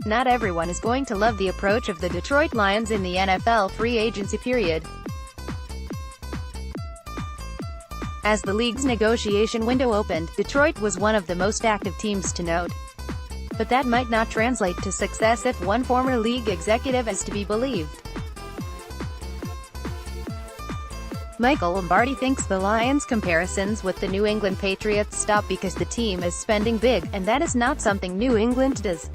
not everyone is going to love the approach of the Detroit Lions in the NFL free agency period. As the league's negotiation window opened, Detroit was one of the most active teams to note. But that might not translate to success if one former league executive is to be believed. Michael Lombardi thinks the Lions' comparisons with the New England Patriots stop because the team is spending big, and that is not something New England does.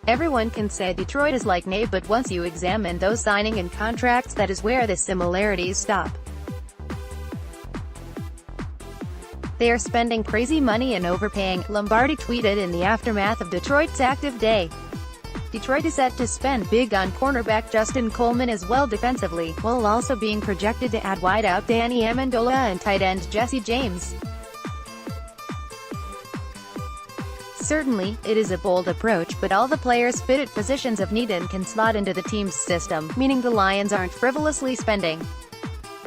Everyone can say Detroit is like Nate, but once you examine those signing and contracts, that is where the similarities stop. They are spending crazy money and overpaying, Lombardi tweeted in the aftermath of Detroit's active day. Detroit is set to spend big on cornerback Justin Coleman as well defensively, while also being projected to add wideout Danny Amendola and tight end Jesse James. Certainly, it is a bold approach, but all the players fit at positions of need and can slot into the team's system, meaning the Lions aren't frivolously spending.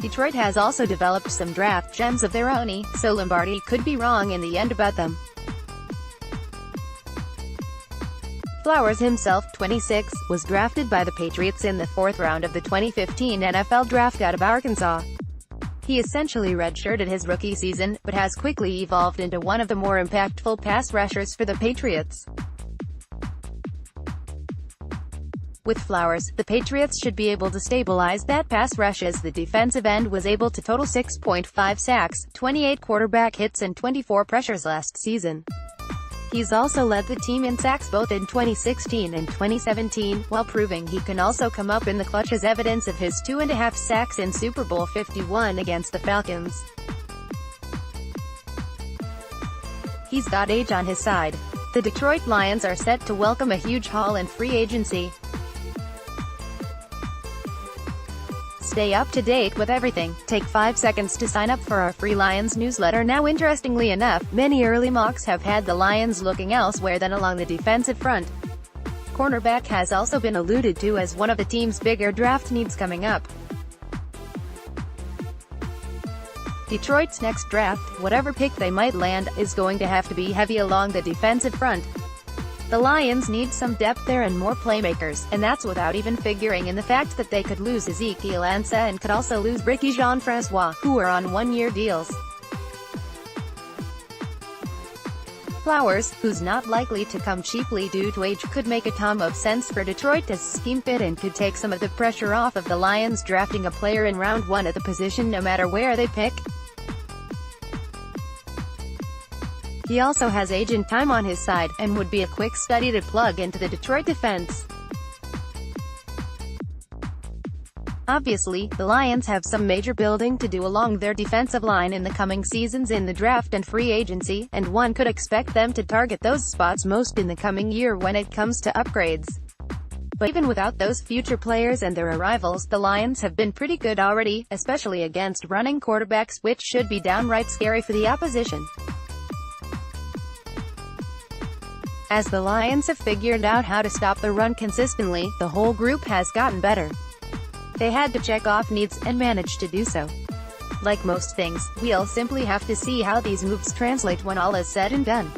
Detroit has also developed some draft gems of their own, so Lombardi could be wrong in the end about them. Flowers himself, 26, was drafted by the Patriots in the 4th round of the 2015 NFL Draft out of Arkansas. He essentially redshirted his rookie season, but has quickly evolved into one of the more impactful pass rushers for the Patriots. With Flowers, the Patriots should be able to stabilize that pass rush, as the defensive end was able to total 6.5 sacks, 28 quarterback hits and 24 pressures last season. He's also led the team in sacks both in 2016 and 2017, while proving he can also come up in the clutch, as evidence of his 2.5 sacks in Super Bowl 51 against the Falcons. He's got age on his side. The Detroit Lions are set to welcome a huge haul in free agency. Stay up to date with everything. Take 5 seconds to sign up for our free Lions newsletter now. Interestingly enough, many early mocks have had the Lions looking elsewhere than along the defensive front. Cornerback has also been alluded to as one of the team's bigger draft needs coming up. Detroit's next draft, whatever pick they might land, is going to have to be heavy along the defensive front. The Lions need some depth there and more playmakers, and that's without even figuring in the fact that they could lose Ezekiel Ansah and could also lose Ricky Jean-Francois, who are on one-year deals. Flowers, who's not likely to come cheaply due to age, could make a ton of sense for Detroit as scheme fit and could take some of the pressure off of the Lions drafting a player in round 1 at the position no matter where they pick. He also has age and time on his side, and would be a quick study to plug into the Detroit defense. Obviously, the Lions have some major building to do along their defensive line in the coming seasons in the draft and free agency, and one could expect them to target those spots most in the coming year when it comes to upgrades. But even without those future players and their arrivals, the Lions have been pretty good already, especially against running quarterbacks, which should be downright scary for the opposition. As the Lions have figured out how to stop the run consistently, the whole group has gotten better. They had to check off needs, and managed to do so. Like most things, we'll simply have to see how these moves translate when all is said and done.